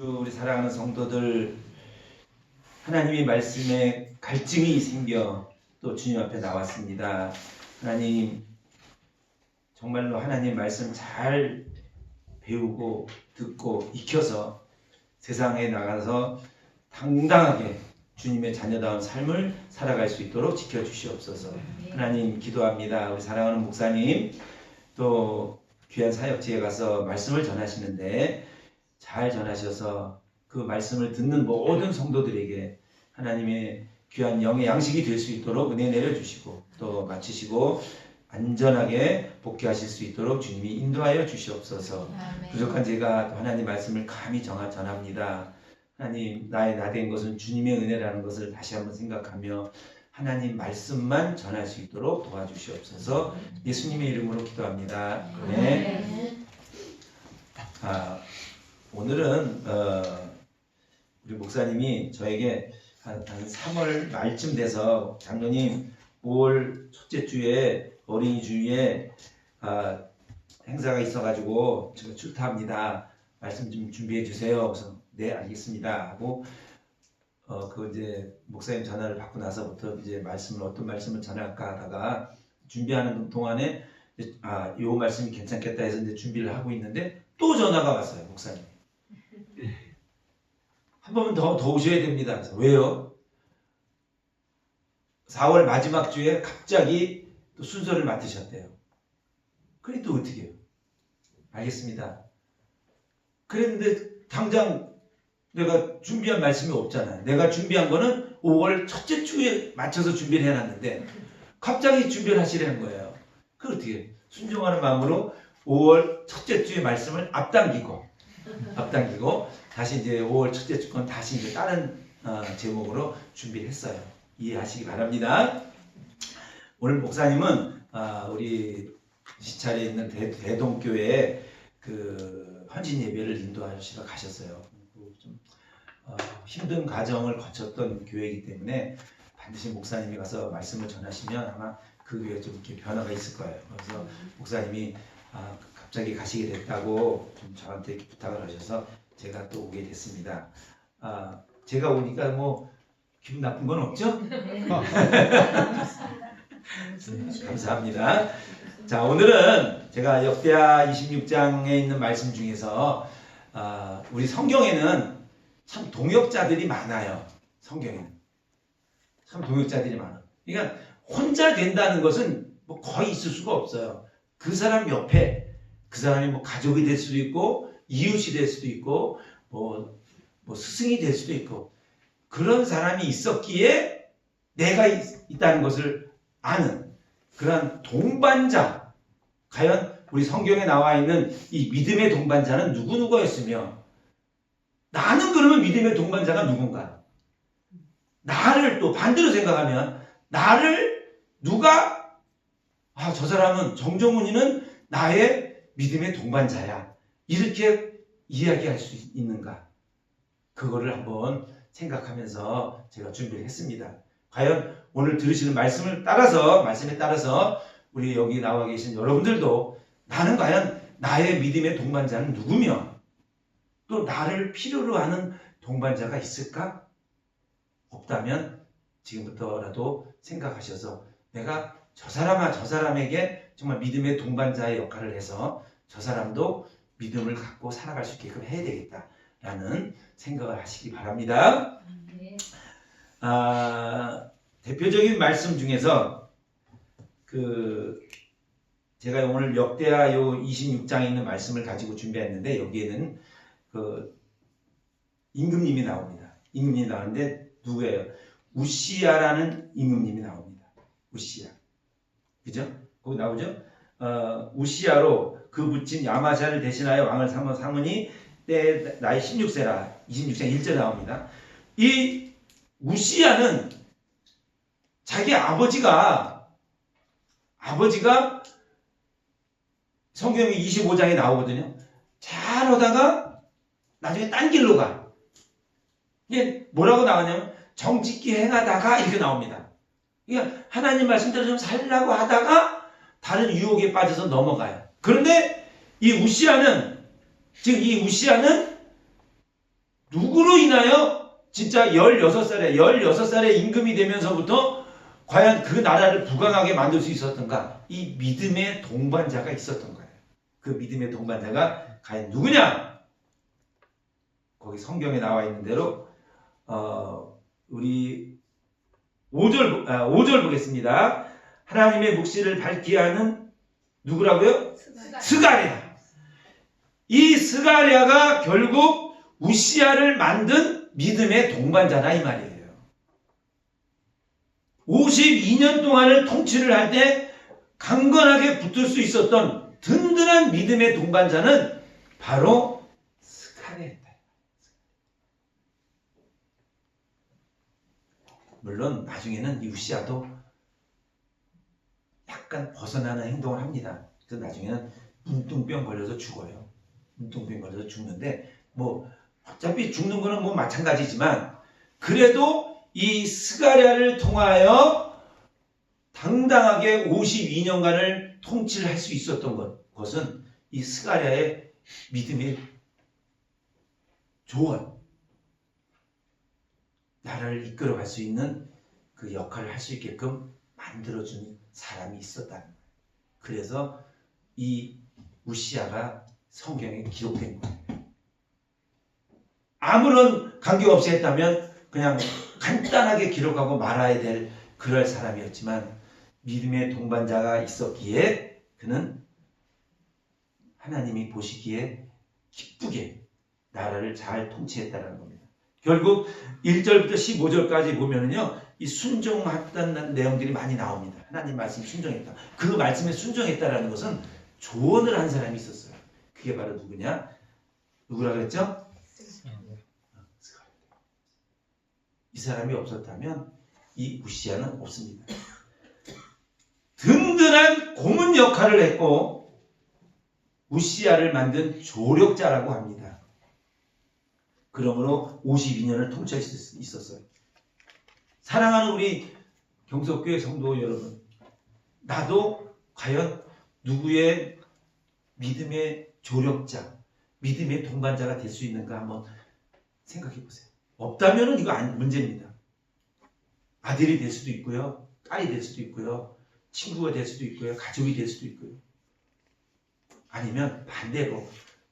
우리 사랑하는 성도들, 하나님의 말씀에 갈증이 생겨 또 주님 앞에 나왔습니다. 하나님, 정말로 하나님 말씀 잘 배우고 듣고 익혀서 세상에 나가서 당당하게 주님의 자녀다운 삶을 살아갈 수 있도록 지켜주시옵소서. 하나님 기도합니다. 우리 사랑하는 목사님, 또 귀한 사역지에 가서 말씀을 전하시는데 잘 전하셔서 그 말씀을 듣는 모든 성도들에게 하나님의 귀한 영의 양식이 될 수 있도록 은혜 내려주시고 또 마치시고 안전하게 복귀하실 수 있도록 주님이 인도하여 주시옵소서. 부족한 제가 하나님 말씀을 감히 전합니다. 하나님, 나의 나된 것은 주님의 은혜라는 것을 다시 한번 생각하며 하나님 말씀만 전할 수 있도록 도와주시옵소서. 예수님의 이름으로 기도합니다. 네. 오늘은 우리 목사님이 저에게 한 3월 말쯤 돼서 장로님 5월 첫째 주에 어린이 주에 행사가 있어가지고 제가 출타합니다. 말씀 좀 준비해 주세요. 그래서 네 알겠습니다 하고 그 이제 목사님 전화를 받고 나서부터 이제 어떤 말씀을 전할까 하다가 준비하는 동안에 요 말씀이 괜찮겠다 해서 이제 준비를 하고 있는데 또 전화가 왔어요. 목사님. 한 번만 더 오셔야 됩니다. 그래서 왜요? 4월 마지막 주에 갑자기 또 순서를 맡으셨대요. 그래 또 어떻게 해요? 알겠습니다. 그랬는데 당장 내가 준비한 말씀이 없잖아요. 내가 준비한 거는 5월 첫째 주에 맞춰서 준비를 해놨는데 갑자기 준비를 하시라는 거예요. 그걸 어떻게 해요? 순종하는 마음으로 5월 첫째 주의 말씀을 앞당기고 다시 이제 5월 첫째 주 건 다시 이제 다른 제목으로 준비를 했어요. 이해하시기 바랍니다. 오늘 목사님은 우리 시찰에 있는 대동교회 그 헌신 예배를 인도하시러 가셨어요. 좀 힘든 과정을 거쳤던 교회이기 때문에 반드시 목사님이 가서 말씀을 전하시면 아마 그 교회에 좀 이렇게 변화가 있을 거예요. 그래서 목사님이 갑자기 가시게 됐다고 좀 저한테 이렇게 부탁을 하셔서 제가 또 오게 됐습니다. 제가 오니까 뭐 기분 나쁜 건 없죠? 감사합니다. 자, 오늘은 제가 역대하 26장에 있는 말씀 중에서 우리 성경에는 참 동역자들이 많아요. 성경에는 참 동역자들이 많아요. 그러니까 혼자 된다는 것은 뭐 거의 있을 수가 없어요. 그 사람 옆에 그 사람이 뭐 가족이 될 수도 있고 이웃이 될 수도 있고 뭐 스승이 될 수도 있고 그런 사람이 있었기에 내가 있다는 것을 아는 그런 동반자. 과연 우리 성경에 나와 있는 이 믿음의 동반자는 누구였으며 나는 그러면 믿음의 동반자가 누군가? 나를 또 반대로 생각하면 나를 누가 저 사람은 정정훈이는 나의 믿음의 동반자야. 이렇게 이야기할 수 있는가? 그거를 한번 생각하면서 제가 준비를 했습니다. 과연 오늘 들으시는 말씀에 따라서 우리 여기 나와 계신 여러분들도 나는 과연 나의 믿음의 동반자는 누구며 또 나를 필요로 하는 동반자가 있을까? 없다면 지금부터라도 생각하셔서 내가 저 사람에게 정말 믿음의 동반자의 역할을 해서 저 사람도 믿음을 갖고 살아갈 수 있게끔 해야 되겠다라는 생각을 하시기 바랍니다. 대표적인 말씀 중에서 제가 오늘 역대하 요 26장에 있는 말씀을 가지고 준비했는데 여기에는 임금님이 나옵니다. 임금님이 나오는데 누구예요? 우시야라는 임금님이 나옵니다. 우시야. 그죠? 거기 나오죠? 우시야로 그 붙인 야마샤를 대신하여 왕을 삼으니 때 나이 16세라. 26장 1절 나옵니다. 이 우시야는 자기 아버지가 성경의 25장에 나오거든요. 잘 오다가 나중에 딴 길로 가. 이게 뭐라고 나오냐면 정직히 행하다가 이렇게 나옵니다. 그러니까 하나님 말씀대로 좀 살려고 하다가 다른 유혹에 빠져서 넘어가요. 그런데 이 우시야는 누구로 인하여 진짜 16살에 임금이 되면서부터 과연 그 나라를 부강하게 만들 수 있었던가? 이 믿음의 동반자가 있었던 거예요. 그 믿음의 동반자가 과연 누구냐? 거기 성경에 나와 있는 대로 우리 5절 보겠습니다. 하나님의 묵시를 밝게 하는 누구라고요? 스가랴. 이 스가랴가 결국 우시야를 만든 믿음의 동반자다 이 말이에요. 52년 동안을 통치를 할 때 강건하게 붙을 수 있었던 든든한 믿음의 동반자는 바로 스가랴였다. 물론 나중에는 이 우시야도 약간 벗어나는 행동을 합니다. 그래서 나중에는 문둥병 걸려서 죽어요. 문둥병 걸려서 죽는데 뭐 어차피 죽는 거는 뭐 마찬가지지만 그래도 이 스가랴를 통하여 당당하게 52년간을 통치를 할 수 있었던 것은 이 스가랴의 믿음의 조언, 나라를 이끌어갈 수 있는 그 역할을 할 수 있게끔 만들어주는 사람이 있었다는 거예요. 그래서 이 우시야가 성경에 기록된 거예요. 아무런 관계없이 했다면 그냥 간단하게 기록하고 말아야 될 그럴 사람이었지만 믿음의 동반자가 있었기에 그는 하나님이 보시기에 기쁘게 나라를 잘 통치했다는 겁니다. 결국 1절부터 15절까지 보면은요, 이 순종했다는 내용들이 많이 나옵니다. 하나님 말씀 순종했다. 그 말씀에 순종했다라는 것은 조언을 한 사람이 있었어요. 그게 바로 누구냐? 누구라 그랬죠? 이 사람이 없었다면 이 우시야는 없습니다. 든든한 고문 역할을 했고 우시야를 만든 조력자라고 합니다. 그러므로 52년을 통치할 수 있었어요. 사랑하는 우리 경석교회 성도 여러분, 나도 과연 누구의 믿음의 조력자, 믿음의 동반자가 될 수 있는가 한번 생각해 보세요. 없다면 이거 문제입니다. 아들이 될 수도 있고요, 딸이 될 수도 있고요, 친구가 될 수도 있고요, 가족이 될 수도 있고요. 아니면 반대로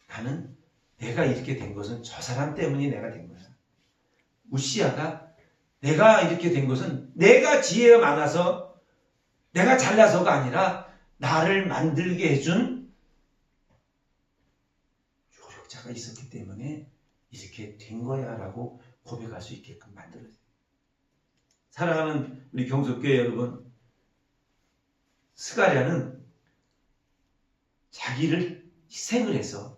나는 내가 이렇게 된 것은 저 사람 때문에 내가 된 거야. 우시야가 내가 이렇게 된 것은 내가 지혜가 많아서 내가 잘나서가 아니라 나를 만들게 해준 조력자가 있었기 때문에 이렇게 된 거야 라고 고백할 수 있게끔 만들어요. 사랑하는 우리 경속교회 여러분, 스가랴는 자기를 희생해서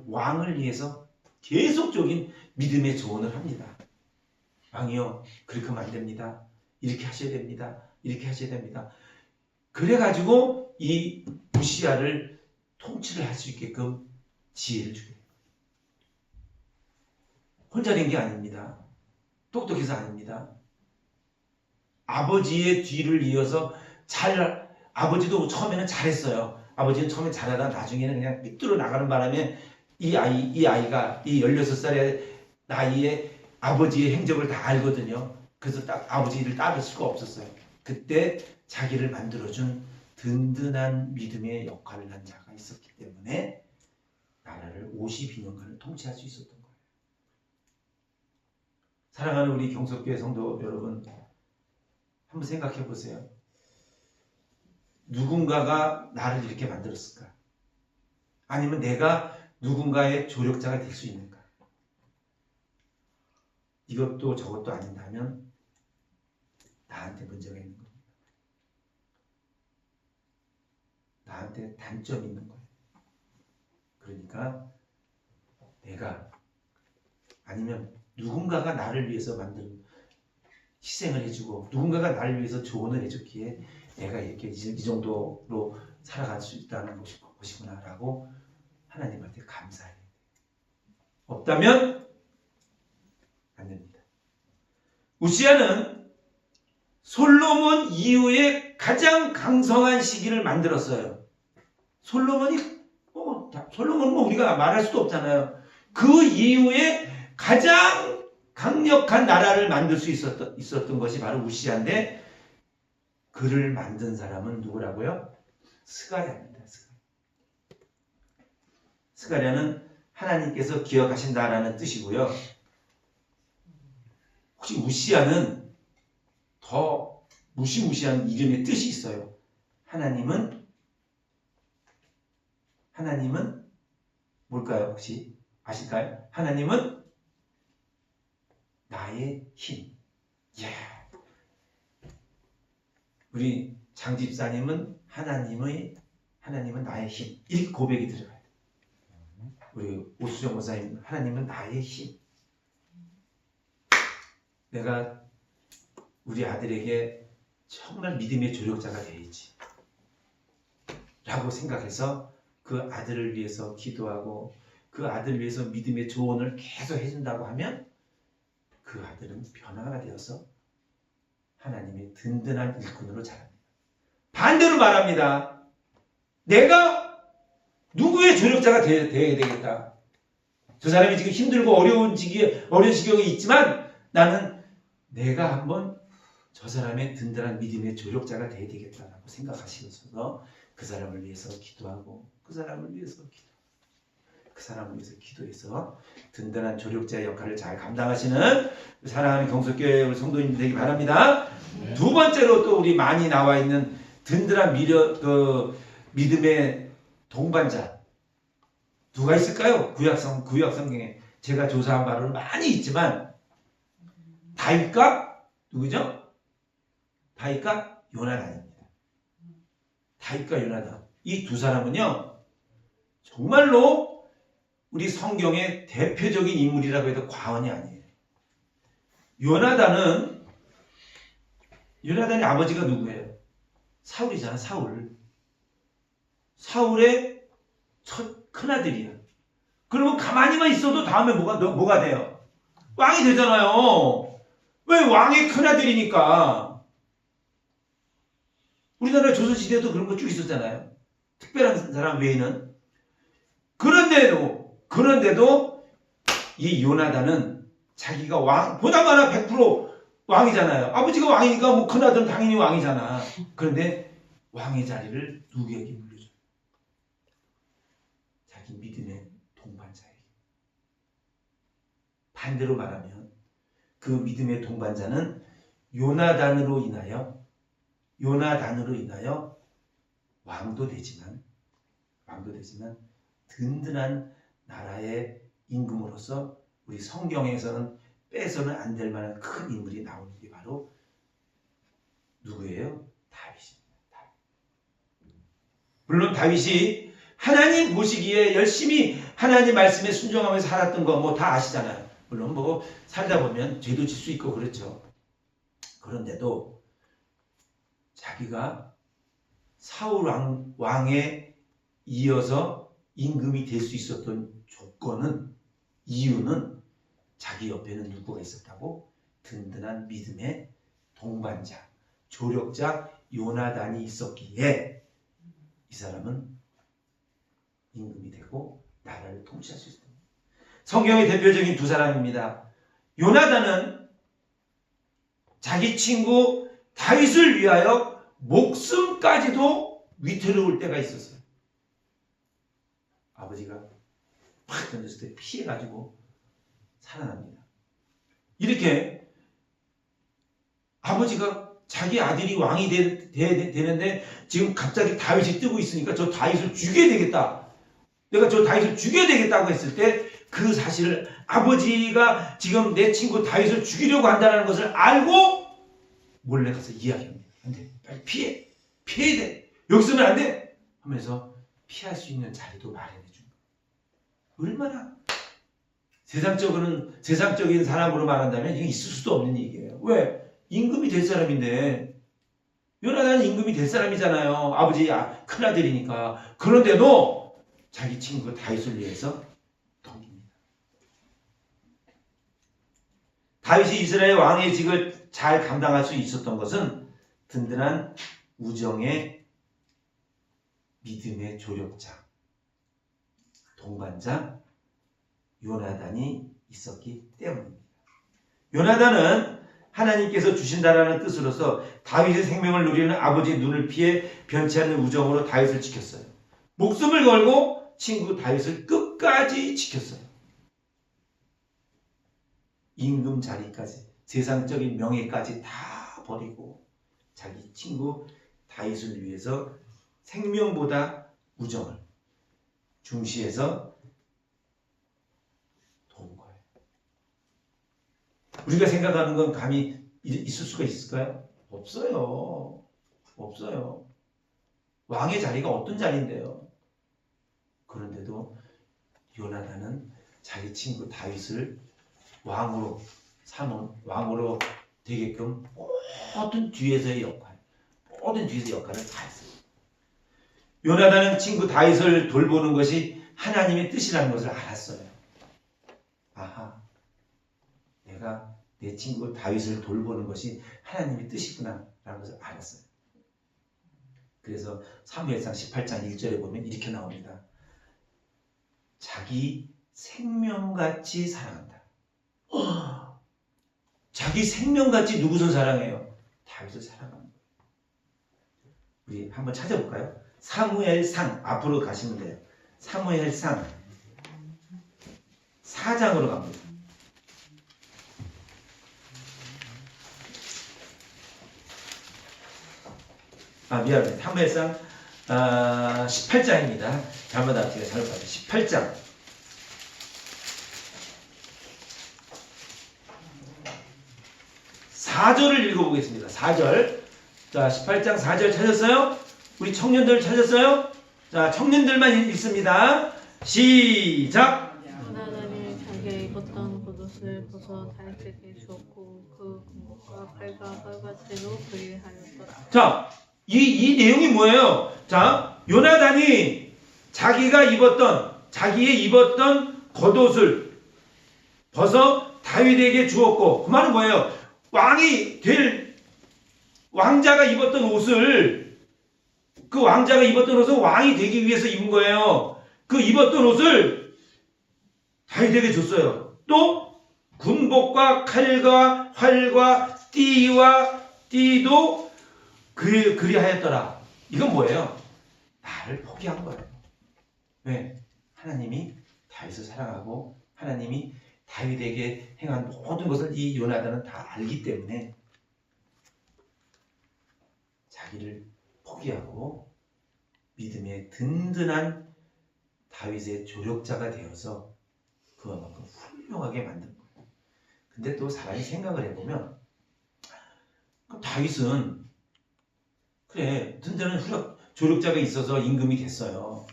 왕을 위해서 계속적인 믿음의 조언을 합니다. 왕이요, 그렇게 하면 안 됩니다. 이렇게 하셔야 됩니다. 이렇게 하셔야 됩니다. 그래가지고 이 우시야를 통치를 할 수 있게끔 지혜를 주게 됩니다. 혼자 된 게 아닙니다. 똑똑해서 아닙니다. 아버지의 뒤를 이어서 아버지도 처음에는 잘했어요. 아버지는 처음에 잘하다가 나중에는 그냥 삐뚤어 나가는 바람에 이 아이가 이 16살의 나이에 아버지의 행적을 다 알거든요. 그래서 아버지를 따를 수가 없었어요. 그때 자기를 만들어준 든든한 믿음의 역할을 한 자가 있었기 때문에 나라를 52년간을 통치할 수 있었던 거예요. 사랑하는 우리 경석교회 성도 여러분, 한번 생각해 보세요. 누군가가 나를 이렇게 만들었을까? 아니면 내가 누군가의 조력자가 될 수 있는가? 이것도 저것도 아닌다면 나한테 문제가 있는 겁니다. 나한테 단점이 있는 거예요. 그러니까 내가 아니면 누군가가 나를 위해서 만든 희생을 해주고 누군가가 나를 위해서 조언을 해줬기에 내가 이렇게 이 정도로 살아갈 수 있다는 것이구나 라고 하나님한테 감사해야 돼요. 없다면 안 됩니다. 우시야는 솔로몬 이후에 가장 강성한 시기를 만들었어요. 솔로몬은 뭐 우리가 말할 수도 없잖아요. 그 이후에 가장 강력한 나라를 만들 수 있었던 것이 바로 우시야인데, 그를 만든 사람은 누구라고요? 스가랴입니다. 스가랴는 하나님께서 기억하신다라는 뜻이고요. 혹시 우시야는 더 무시무시한 이름의 뜻이 있어요. 하나님은 뭘까요? 혹시 아실까요? 하나님은 나의 힘. 예. 우리 장 집사님은 하나님은 나의 힘. 이렇게 고백이 들어가요. 우리 오수정 목사님, 하나님은 나의 힘. 내가 우리 아들에게 정말 믿음의 조력자가 되어야지 라고 생각해서 그 아들을 위해서 기도하고 그 아들을 위해서 믿음의 조언을 계속 해준다고 하면 그 아들은 변화가 되어서 하나님의 든든한 일꾼으로 자랍니다. 반대로 말합니다. 내가 누구의 조력자가 되어야 되겠다. 저 사람이 지금 힘들고 어려운 지경에 있지만 나는 내가 한번 저 사람의 든든한 믿음의 조력자가 되어야 되겠다라고 생각하시면서 그 사람을 위해서 기도하고 그 사람을 위해서 기도해서 든든한 조력자의 역할을 잘 감당하시는 사랑하는 경속교회 우리 성도님 되기 바랍니다. 네. 두 번째로 또 우리 많이 나와 있는 든든한 믿음의 동반자 누가 있을까요? 구약 성경에 제가 조사한 바로는 많이 있지만 다윗과 누구죠? 다윗과 요나단입니다. 다윗과 요나단 이 두 사람은요 정말로 우리 성경의 대표적인 인물이라고 해도 과언이 아니에요. 요나단의 아버지가 누구예요? 사울이잖아. 사울의 첫 큰아들이야. 그러면 가만히만 있어도 다음에 뭐가 돼요? 왕이 되잖아요. 왜? 왕의 큰아들이니까. 우리나라 조선시대에도 그런 거 쭉 있었잖아요. 특별한 사람 외에는. 그런데도 이 요나단은 자기가 보다마나 100% 왕이잖아요. 아버지가 왕이니까 뭐 큰아들은 당연히 왕이잖아. 그런데 왕의 자리를 누구에게 물려줘요? 자기 믿음의 동반자에게. 반대로 말하면 그 믿음의 동반자는 요나단으로 인하여 왕도 되지만 든든한 나라의 임금으로서 우리 성경에서는 빼서는 안 될 만한 큰 인물이 나오는 게 바로 누구예요? 다윗입니다. 물론 다윗이 하나님 보시기에 열심히 하나님 말씀에 순종하면서 살았던 거 뭐 다 아시잖아요. 물론 뭐 살다 보면 죄도 질 수 있고 그렇죠. 그런데도 자기가 사울 왕에 이어서 임금이 될 수 있었던 이유는 자기 옆에는 누구가 있었다고? 든든한 믿음의 동반자, 조력자 요나단이 있었기에 이 사람은 임금이 되고 나라를 통치할 수 있습니다. 성경의 대표적인 두 사람입니다. 요나단은 자기 친구 다윗을 위하여 목숨까지도 위태로울 때가 있었어요. 아버지가 팍 던졌을 때 피해가지고 살아납니다. 이렇게 아버지가 자기 아들이 왕이 되는데 지금 갑자기 다윗이 뜨고 있으니까 저 다윗을 죽여야 되겠다. 내가 저 다윗을 죽여야 되겠다고 했을 때 그 사실을 아버지가 지금 내 친구 다윗을 죽이려고 한다는 것을 알고 몰래 가서 이야기합니다. 안 돼. 빨리 피해야 돼. 여기 있으면 안 돼. 하면서 피할 수 있는 자리도 마련해 준 거예요. 얼마나 세상적인 사람으로 말한다면 이게 있을 수도 없는 얘기예요. 왜? 임금이 될 사람인데 요나단은 임금이 될 사람이잖아요. 아버지 큰아들이니까. 그런데도 자기 친구 다윗을 위해서 덤깁니다. 다윗이 이스라엘 왕의 직을 잘 감당할 수 있었던 것은 든든한 우정의 믿음의 조력자, 동반자 요나단이 있었기 때문입니다. 요나단은 하나님께서 주신다라는 뜻으로서 다윗의 생명을 누리는 아버지의 눈을 피해 변치 않는 우정으로 다윗을 지켰어요. 목숨을 걸고 친구 다윗을 끝까지 지켰어요. 임금 자리까지, 세상적인 명예까지 다 버리고 자기 친구 다윗을 위해서 생명보다 우정을 중시해서 도운 거예요. 우리가 생각하는 건 감히 있을 수가 있을까요? 없어요. 없어요. 왕의 자리가 어떤 자리인데요. 그런데도 요나단은 자기 친구 다윗을 왕으로 왕으로 되게끔 모든 뒤에서의 역할을 다 했어요. 요나단은 친구 다윗을 돌보는 것이 하나님의 뜻이라는 것을 알았어요. 아하, 내가 내 친구 다윗을 돌보는 것이 하나님의 뜻이구나 라는 것을 알았어요. 그래서 사무엘상 18장 1절에 보면 이렇게 나옵니다. 자기 생명같이 사랑한다. 자기 생명같이 누구를 사랑해요? 다윗을 사랑합니다. 우리 한번 찾아볼까요? 사무엘상 앞으로 가시면 돼요. 사무엘상 4장으로 갑니다. 미안합니다. 사무엘상 18장입니다. 잘못 제가 잘못 봤어요. 18장. 4절을 읽어보겠습니다. 4절. 자, 18장 4절 찾았어요? 우리 청년들 찾았어요? 자, 청년들만 읽습니다. 시작! 요나단이 자기가 입었던 겉옷을 벗어 다윗에게 주었고 그 금복과 칼과 뻘밭으로 그리하였더라. 자, 이 내용이 뭐예요? 자, 요나단이 자기의 입었던 겉옷을 벗어 다윗에게 주었고, 그 말은 뭐예요? 왕자가 입었던 옷을, 그 왕자가 입었던 옷은 왕이 되기 위해서 입은 거예요. 그 입었던 옷을 다윗에게 줬어요. 또 군복과 칼과 활과 띠도 그리하였더라. 이건 뭐예요? 나를 포기한 거예요. 왜? 하나님이 다윗을 사랑하고 하나님이 다윗에게 행한 모든 것을 이 요나단은 다 알기 때문에 자기를 포기하고 믿음의 든든한 다윗의 조력자가 되어서 그만큼 훌륭하게 만든 거예요. 근데 또 사람이 생각을 해보면 다윗은 그래 든든한 조력자가 있어서 임금이 됐어요.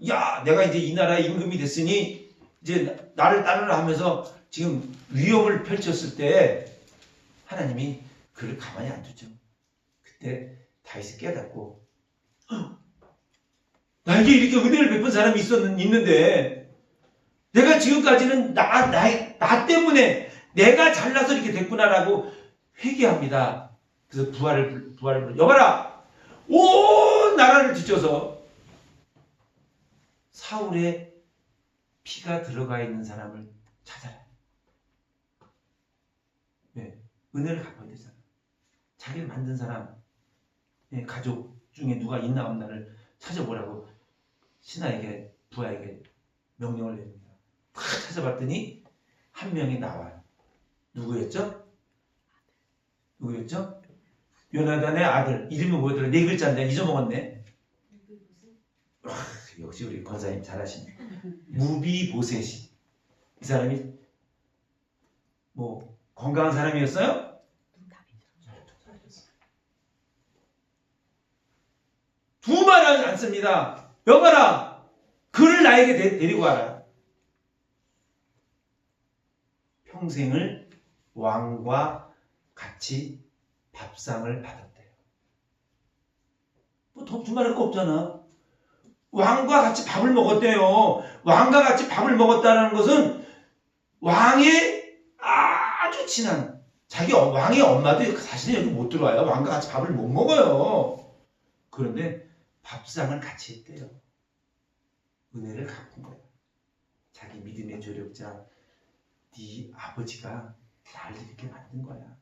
야, 내가 이제 이 나라의 임금이 됐으니 이제 나를 따르라 하면서 지금 위험을 펼쳤을 때 하나님이 그를 가만히 안 두죠. 그때 다윗이 깨닫고 나에게 이렇게 은혜를 베푼 사람이 있는데 내가 지금까지는 나 때문에 내가 잘나서 이렇게 됐구나라고 회개합니다. 그래서 부활을 여봐라! 온 나라를 뒤져서 사울의 피가 들어가 있는 사람을 찾아라. 네, 은혜를 갚아야 되잖아. 자기를 만든 사람, 가족 중에 누가 있나 없나를 찾아보라고 신하에게, 부하에게 명령을 내립니다. 다 찾아봤더니 한 명이 나와요. 누구였죠? 요나단의 아들. 이름이 뭐였더라? 4글자인데 잊어먹었네. 역시 우리 권사님 잘하시네. 무비보셋이. 이 사람이 뭐 건강한 사람이었어요? 두 말은 안 씁니다. 여봐라, 그를 나에게 데리고 와라. 평생을 왕과 같이 밥상을 받았대요. 뭐 더 두말할 거 없잖아. 왕과 같이 밥을 먹었대요. 왕과 같이 밥을 먹었다는 것은 왕의 아주 친한, 왕의 엄마도 사실은 여기 못 들어와요. 왕과 같이 밥을 못 먹어요. 그런데 밥상을 같이 했대요. 은혜를 갚은 거예요. 자기 믿음의 조력자 네 아버지가 나를 이렇게 만든 거야.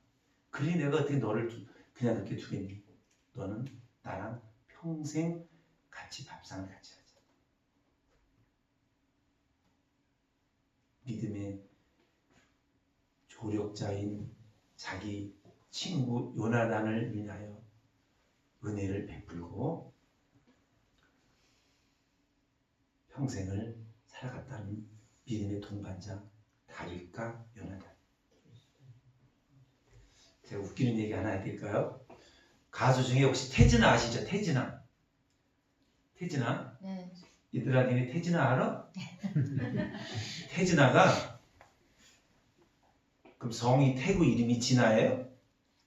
그러니 내가 어떻게 너를 그냥 그렇게 두겠니? 너는 나랑 평생 같이 밥상을 같이 하자. 믿음의 조력자인 자기 친구 요나단을 위하여 은혜를 베풀고 평생을 살아갔다는 믿음의 동반자 다윗과 요나단. 제가 웃기는 얘기 하나 해드릴까요? 가수 중에 혹시 태진아 아시죠? 태진아. 태진아? 네. 얘들아 니네 태진아 알아? 태진아가 그럼 성이 태고 이름이 진아예요?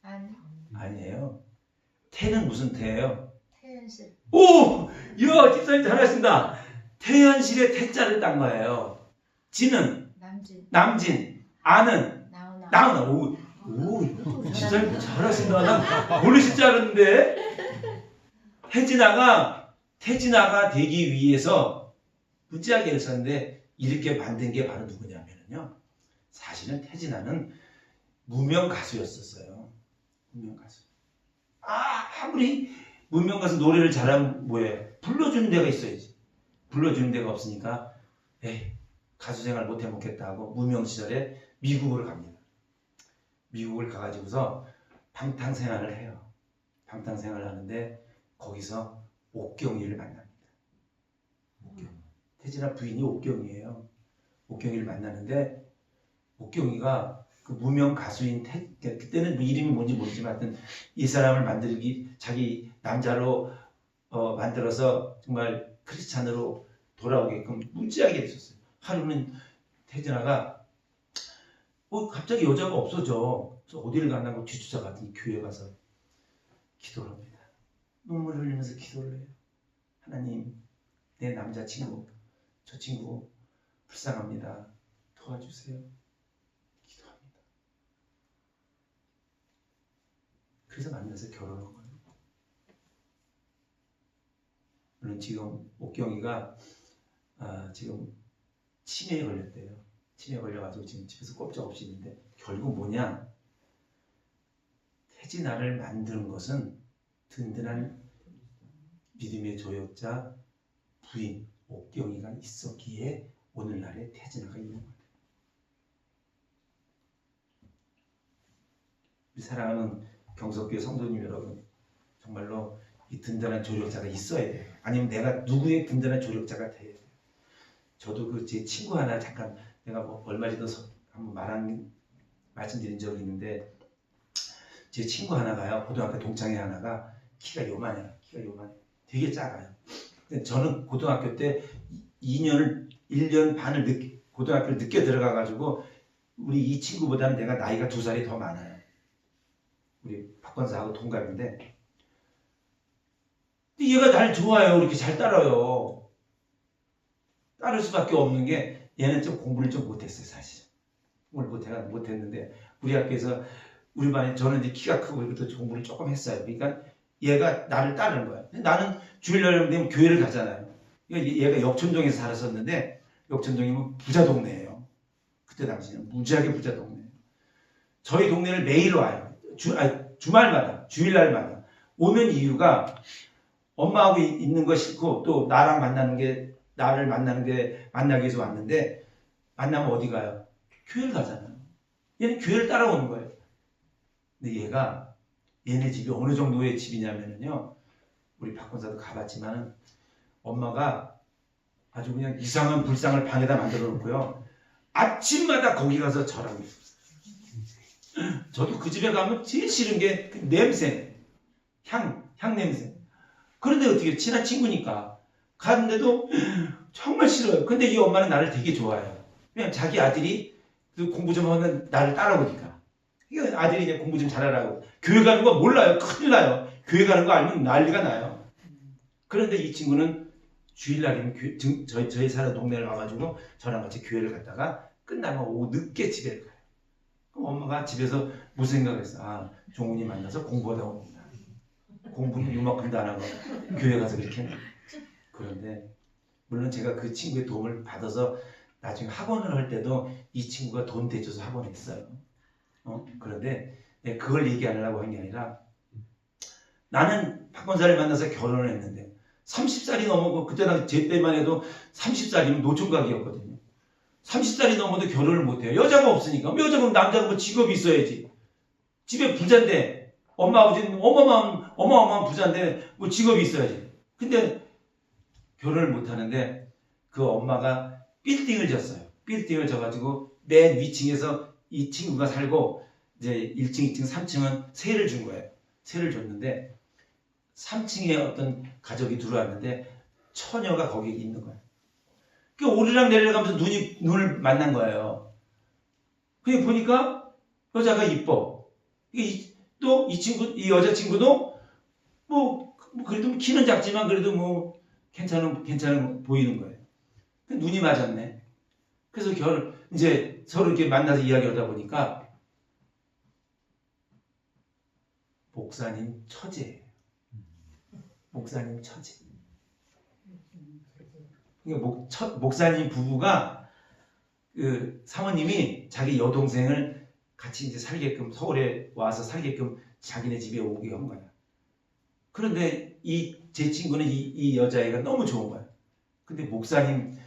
아니. 아니에요. 태는 무슨 태예요? 태연실. 오! 이야 집사님 잘하신다. 태연실의 태자를 딴 거예요. 진은 남진. 남진, 아는 나훈아. 나훈아. 오, 집사님 잘하신다. 난 모르실 줄 알았는데. 태진아가 되기 위해서 무지하게 애썼는데 이렇게 만든 게 바로 누구냐면요. 사실은 태진아는 무명 가수였었어요. 무명 가수. 아무리 무명 가수 노래를 잘하면 뭐예요? 불러주는 데가 있어야지. 불러주는 데가 없으니까 에이 가수 생활 못 해먹겠다 하고 무명 시절에 미국으로 갑니다. 미국을 가가지고서 방탕생활을 해요. 방탕생활을 하는데 거기서 옥경이를 만납니다. 옥경. 태진아 부인이 옥경이에요. 옥경이를 만나는데 옥경이가 그 무명 가수인 그때는 뭐 이름이 뭔지 모르지만 하여튼 이 사람을 만들기 자기 남자로 만들어서 정말 크리스찬으로 돌아오게끔 무지하게 했었어요. 하루는 태진아가 갑자기 여자가 없어져. 그래서 어디를 갔나고 뒤쫓아갔더니 교회 가서 기도를 합니다. 눈물을 흘리면서 기도를 해요. 하나님, 내 남자친구, 저 친구 불쌍합니다. 도와주세요. 기도합니다. 그래서 만나서 결혼한 거예요. 물론 지금 옥경이가 지금 치매에 걸렸대요. 치매에 걸려가지고 지금 집에서 꼼짝없이 있는데 결국 뭐냐? 태진아를 만드는 것은 든든한 믿음의 조력자 부인 옥경이가 있었기에 오늘날의 태진아가 있는 거예요. 우리 사랑하는 경석교회 성도님 여러분, 정말로 이 든든한 조력자가 있어야 돼요. 아니면 내가 누구의 든든한 조력자가 돼야 돼요. 저도 제 친구 하나 잠깐 내가 얼마 전에 한번 말씀드린 적이 있는데 제 친구 하나가요. 고등학교 동창회 하나가 키가 요만해요. 되게 작아요. 근데 저는 고등학교 때 1년 반을 고등학교를 늦게 들어가가지고 우리 이 친구보다는 내가 나이가 2살이 더 많아요. 우리 박권사하고 동갑인데 근데 얘가 날 좋아해요. 이렇게 잘 따라요. 따를 수밖에 없는 게 얘는 좀 공부를 좀 못했어요. 사실 공부를 못했는데 우리 학교에서 우리 반에 저는 이제 키가 크고 이것도 공부를 조금 했어요. 그러니까 얘가 나를 따르는 거야. 나는 주일날 되면 교회를 가잖아요. 얘가 역촌동에서 살았었는데 역촌동이면 부자 동네예요. 그때 당시에는 무지하게 부자 동네예요. 저희 동네를 매일 와요. 주말마다 주일날마다 오는 이유가 엄마하고 있는 거 싫고 또 나를 만나는 게 만나기 위해서 왔는데 만나면 어디 가요? 교회를 가잖아요. 얘는 교회를 따라오는 거예요. 근데 얘네 집이 어느 정도의 집이냐면요. 우리 박권사도 가봤지만 엄마가 아주 그냥 이상한 불상을 방에다 만들어 놓고요. 아침마다 거기 가서 절하고 있어요. 저도 그 집에 가면 제일 싫은 게 그 냄새, 향 냄새. 그런데 어떻게 친한 친구니까 갔는데도 정말 싫어요. 근데 이 엄마는 나를 되게 좋아해요. 그냥 자기 아들이 그 공부 좀 하면 나를 따라오니까. 아들이 이제 공부 좀 잘하라고. 교회 가는 거 몰라요. 큰일 나요. 교회 가는 거 알면 난리가 나요. 그런데 이 친구는 주일날이면 저희 사는 동네를 와가지고 저랑 같이 교회를 갔다가 끝나면 오후 늦게 집에 가요. 그럼 엄마가 집에서 무슨 생각을 했어? 종훈이 만나서 공부하다 옵니다. 공부는 요만큼도 안 하고 교회 가서 그렇게 했나. 그런데 물론 제가 그 친구의 도움을 받아서 나중에 학원을 할 때도 이 친구가 돈 대줘서 학원을 했어요. 그런데 내가 그걸 얘기하려고 한 게 아니라 나는 박건사를 만나서 결혼을 했는데 30살이 넘어고 그때 제 때만 해도 30살이면 노총각이었거든요. 30살이 넘어도 결혼을 못해요. 여자가 없으니까. 여자가 남자가 뭐 직업이 있어야지. 집에 부자인데 엄마 아버지는 어마어마한 부자인데 뭐 직업이 있어야지. 근데 결혼을 못하는데 그 엄마가 빌딩을 졌어요. 빌딩을 져가지고 맨 위층에서 이 친구가 살고 이제 1층, 2층, 3층은 세를 준 거예요. 세를 줬는데 3층에 어떤 가족이 들어왔는데 처녀가 거기 있는 거예요. 그 오르락 내리락하면서 눈을 만난 거예요. 그게 보니까 여자가 이뻐. 또 이 여자 친구도 뭐 그래도 키는 작지만 그래도 뭐 괜찮은 보이는 거예요. 눈이 맞았네. 그래서 이제 서로 이렇게 만나서 이야기하다 보니까 목사님 처제예요. 목사님 처제. 목사님 부부가 그 사모님이 자기 여동생을 같이 이제 살게끔 서울에 와서 살게끔 자기네 집에 오게 한 거야. 그런데 제 친구는 이 여자애가 너무 좋은 거야. 근데 목사님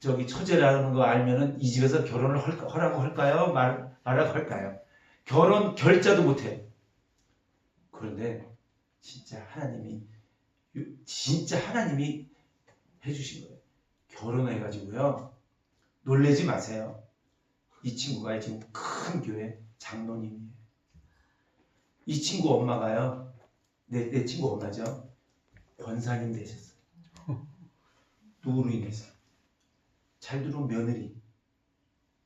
저기 처제라는 거 알면은 이 집에서 결혼을 하라고 할까요? 말라고 할까요? 결혼 결자도 못해. 그런데 진짜 하나님이 해주신 거예요. 결혼해가지고요. 놀라지 마세요. 이 친구가 지금 큰 교회 장로님이에요. 이 친구 엄마가요. 내 친구 엄마죠. 권사님 되셨어요. 누구로 인해서? 잘 들어온 며느리.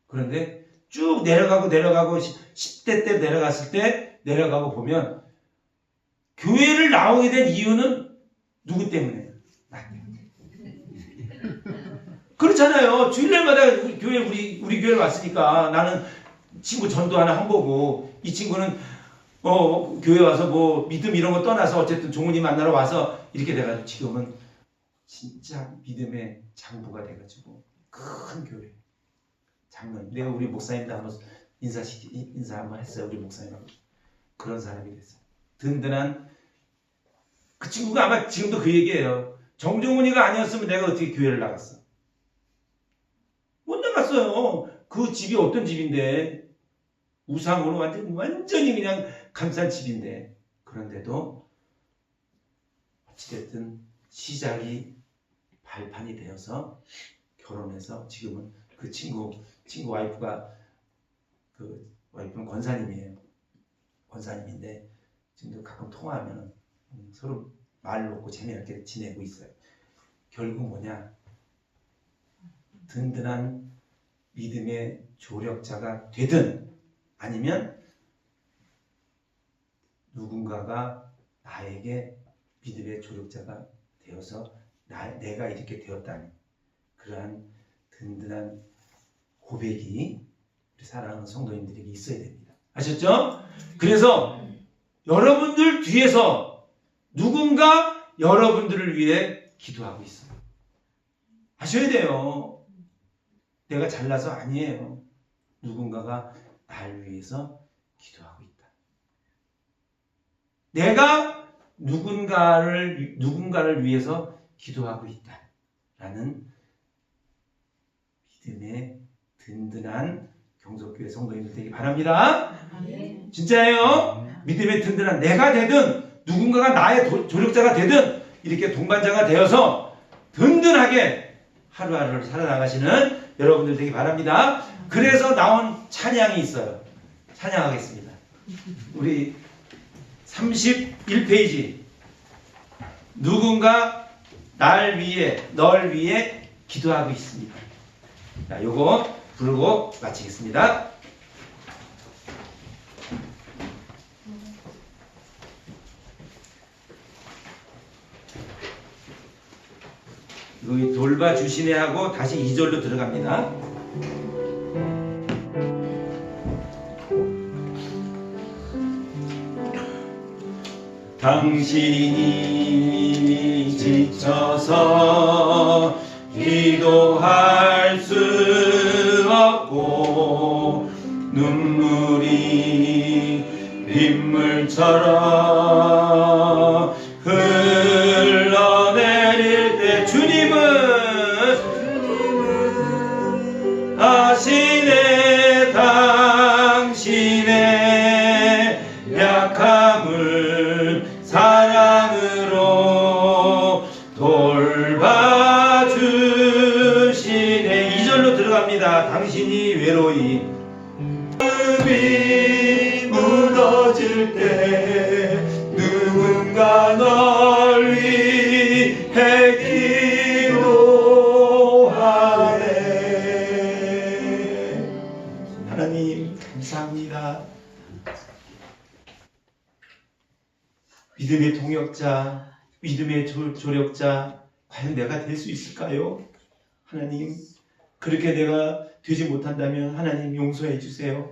그런데 쭉 내려가고 10대 때 내려갔을 때 내려가고 보면 교회를 나오게 된 이유는 누구 때문에? 나 때문에. 그렇잖아요. 주일날마다 우리 교회를 왔으니까 나는 친구 전도 하나 한 거고 이 친구는 교회 와서 뭐 믿음 이런 거 떠나서 어쨌든 종훈이 만나러 와서 이렇게 돼가지고 지금은 진짜 믿음의 장부가 돼가지고 큰 교회 장로님. 내가 우리 목사님도 한번 인사 한번 했어요. 우리 목사님하고 그런 사람이 됐어요. 든든한 그 친구가 아마 지금도 그 얘기예요. 정종훈이가 아니었으면 내가 어떻게 교회를 나갔어? 못 나갔어요. 그 집이 어떤 집인데 우상으로 완전히 그냥 감싼 집인데 그런데도 어찌됐든 시작이 발판이 되어서 결혼해서 지금은 그 친구 와이프가 그 와이프는 권사님이에요. 권사님인데 지금도 가끔 통화하면 서로 말 놓고 재미있게 지내고 있어요. 결국 뭐냐? 든든한 믿음의 조력자가 되든 아니면 누군가가 나에게 믿음의 조력자가 되어서 내가 이렇게 되었다는 그러한 든든한 고백이 우리 사랑하는 성도님들에게 있어야 됩니다. 아셨죠? 그래서 여러분들 뒤에서 누군가 여러분들을 위해 기도하고 있어요. 아셔야 돼요. 내가 잘나서 아니에요. 누군가가 날 위해서 기도하고 있다. 내가 누군가를 위해서 기도하고 있다. 라는 믿음의 든든한 경석교회 성도님들 되기 바랍니다. 진짜예요. 믿음의 든든한 내가 되든 누군가가 나의 조력자가 되든 이렇게 동반자가 되어서 든든하게 하루하루를 살아나가시는 여러분들 되기 바랍니다. 그래서 나온 찬양이 있어요. 찬양하겠습니다. 우리 31페이지 누군가 널 위해 기도하고 있습니다. 자, 요거 부르고 마치겠습니다. 이거 돌봐주시네 하고 다시 2절로 들어갑니다. 당신이 지쳐서 기도할 받고 눈물이 빗물처럼 흘러내릴 때 주님은 아시네 당신의 약함을 사랑으로 돌봐주시네. 2절로 들어갑니다. 당신이 외로이 마음이 무너질 때 누군가 널 위해 기도하네. 하나님 감사합니다. 믿음의 동역자, 믿음의 조력자, 과연 내가 될 수 있을까요? 하나님, 그렇게 내가 되지 못한다면 하나님 용서해 주세요.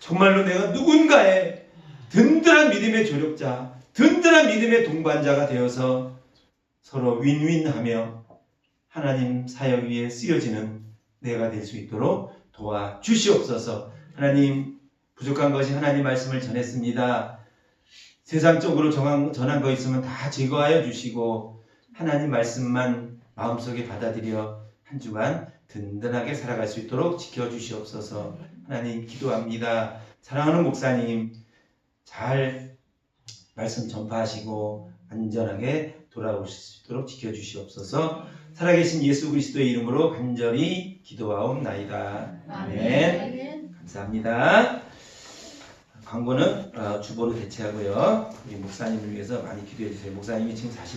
정말로 내가 누군가의 든든한 믿음의 조력자, 든든한 믿음의 동반자가 되어서 서로 윈윈하며 하나님 사역 위에 쓰여지는 내가 될 수 있도록 도와주시옵소서. 하나님, 부족한 것이 하나님 말씀을 전했습니다. 세상적으로 전한 거 있으면 다 제거하여 주시고 하나님 말씀만 마음속에 받아들여 한 주간 든든하게 살아갈 수 있도록 지켜주시옵소서. 하나님 기도합니다. 사랑하는 목사님 잘 말씀 전파하시고 안전하게 돌아오실 수 있도록 지켜주시옵소서. 살아계신 예수 그리스도의 이름으로 간절히 기도하옵나이다. 아멘. 감사합니다. 광고는 주보로 대체하고요. 우리 목사님을 위해서 많이 기도해 주세요. 목사님이 지금 사시는